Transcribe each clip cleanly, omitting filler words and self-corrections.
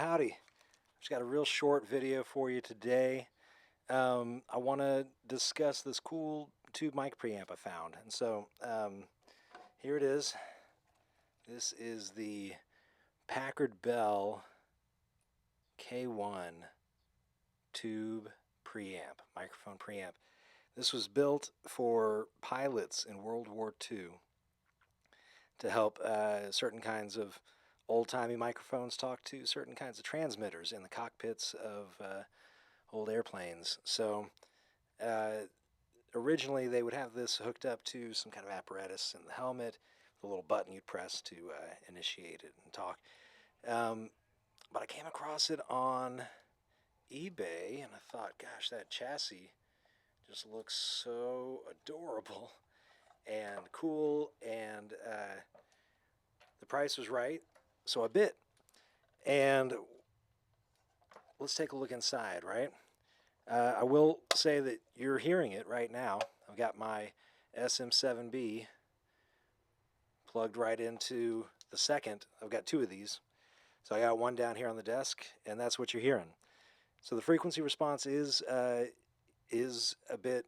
howdy. Just got a real short video for you today. I want to discuss this cool tube mic preamp I found. And so here it is. This is the Packard Bell K-1 tube preamp, microphone preamp. This was built for pilots in World War II to help certain kinds of old-timey microphones talk to certain kinds of transmitters in the cockpits of old airplanes. So originally they would have this hooked up to some kind of apparatus in the helmet, the little button you'd press to initiate it and talk. But I came across it on eBay and I thought, gosh, that chassis just looks so adorable and cool, and the price was right, so I bid. And let's take a look inside, right? I will say that you're hearing it right now. I've got my SM7B plugged right into the second. I've got two of these. So I got one down here on the desk, and that's what you're hearing. So the frequency response is a bit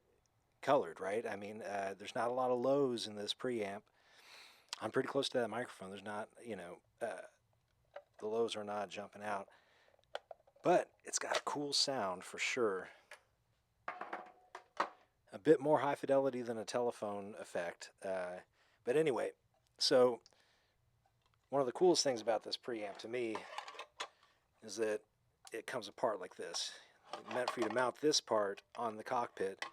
colored, right? I mean, there's not a lot of lows in this preamp. I'm pretty close to that microphone. There's not, the lows are not jumping out. But it's got a cool sound for sure. A bit more high fidelity than a telephone effect. But anyway, so one of the coolest things about this preamp to me is that it comes apart like this. It's meant for you to mount this part on the cockpit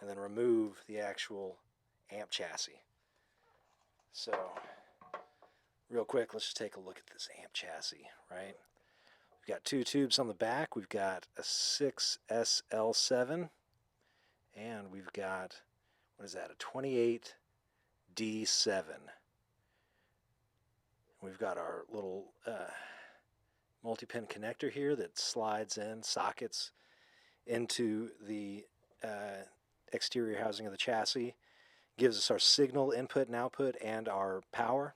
and then remove the actual amp chassis. So real quick, let's just take a look at this amp chassis, right? We've got two tubes on the back. We've got a 6SL7, and we've got, what is that, a 28D7. We've got our little multi-pin connector here that slides in, sockets into the exterior housing of the chassis. Gives us our signal input and output and our power.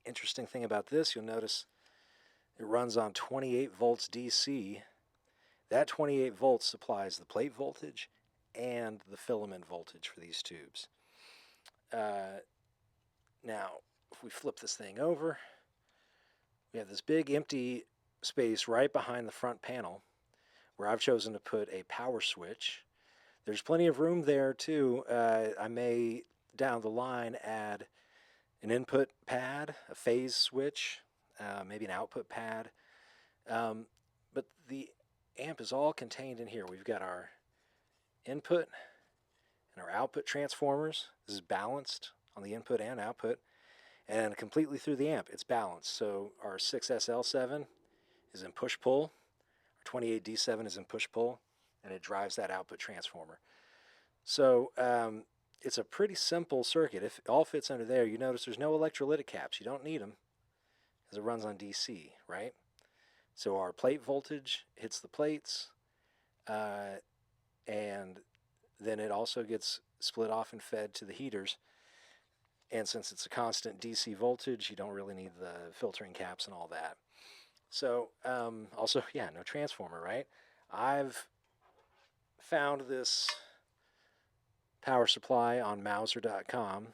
Interesting thing about this, you'll notice it runs on 28 volts DC. That 28 volts supplies the plate voltage and the filament voltage for these tubes. Now, if we flip this thing over, we have this big empty space right behind the front panel where I've chosen to put a power switch. There's plenty of room there too. I may down the line add an input pad, a phase switch, maybe an output pad. But the amp is all contained in here. We've got our input and our output transformers. This is balanced on the input and output, and completely through the amp it's balanced. So our 6SL7 is in push-pull, our 28D7 is in push-pull, and it drives that output transformer. So it's a pretty simple circuit. If it all fits under there, you notice there's no electrolytic caps. You don't need them because it runs on DC, right? So our plate voltage hits the plates, and then it also gets split off and fed to the heaters. And since it's a constant DC voltage, you don't really need the filtering caps and all that. So also, yeah, no transformer, right? I've found this power supply on Mauser.com,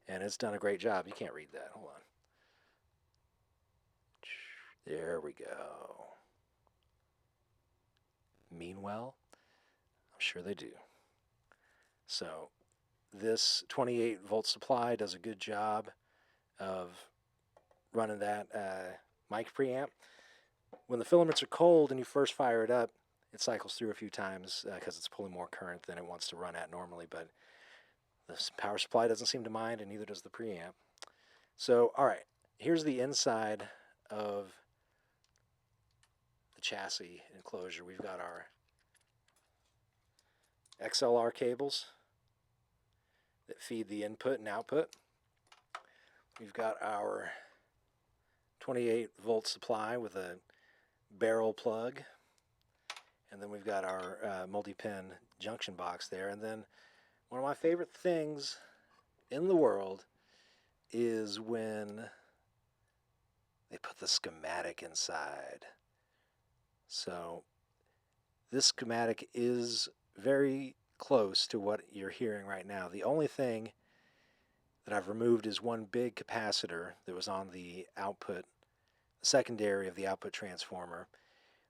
and it's done a great job. You can't read that. Hold on. There we go. Meanwhile, I'm sure they do. So this 28 volt supply does a good job of running that mic preamp. When the filaments are cold and you first fire it up, it cycles through a few times because it's pulling more current than it wants to run at normally, but the power supply doesn't seem to mind, and neither does the preamp. So, all right, here's the inside of the chassis enclosure. We've got our XLR cables that feed the input and output. We've got our 28 volt supply with a barrel plug, and then we've got our multi-pin junction box there. And then one of my favorite things in the world is when they put the schematic inside. So this schematic is very close to what you're hearing right now. The only thing that I've removed is one big capacitor that was on the output, secondary of the output transformer.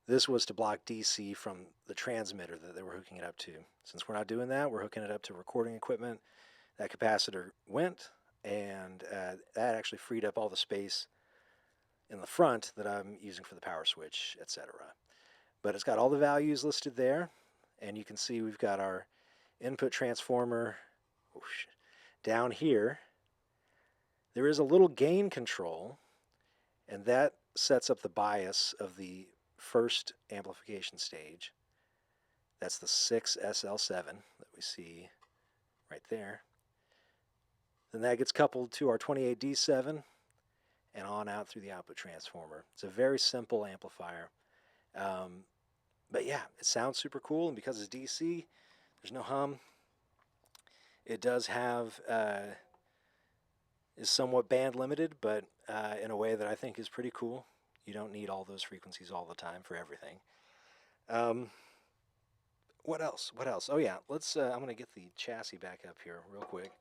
This was to block DC from the transmitter that they were hooking it up to. Since we're not doing that, we're hooking it up to recording equipment. That capacitor went, and that actually freed up all the space in the front that I'm using for the power switch, etc. But it's got all the values listed there, and you can see we've got our input transformer down here. There is a little gain control, and that sets up the bias of the first amplification stage. That's the 6SL7 that we see right there. Then that gets coupled to our 28D7 and on out through the output transformer. It's a very simple amplifier. But yeah, it sounds super cool, and because it's DC, there's no hum. It does have, is somewhat band limited, but in a way that I think is pretty cool. You don't need all those frequencies all the time for everything. What else? What else? Oh yeah, let's. I'm going to get the chassis back up here real quick,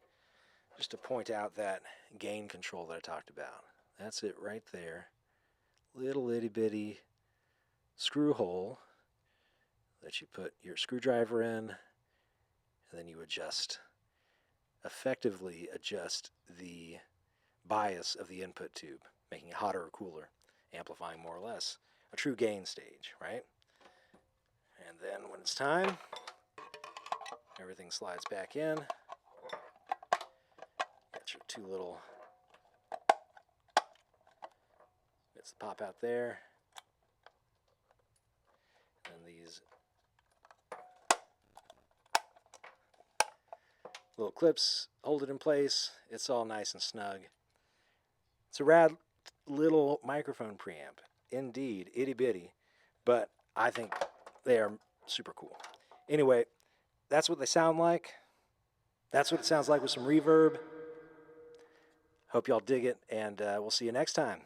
just to point out that gain control that I talked about. That's it right there. Little itty bitty screw hole that you put your screwdriver in, and then you effectively adjust the bias of the input tube, making it hotter or cooler, amplifying more or less. A true gain stage, right? And then when it's time, everything slides back in. Got your two little bits that pop out there. And these little clips hold it in place. It's all nice and snug. It's a rad little microphone preamp. Indeed, itty bitty. But I think they are super cool. Anyway, that's what they sound like. That's what it sounds like with some reverb. Hope y'all dig it, and we'll see you next time.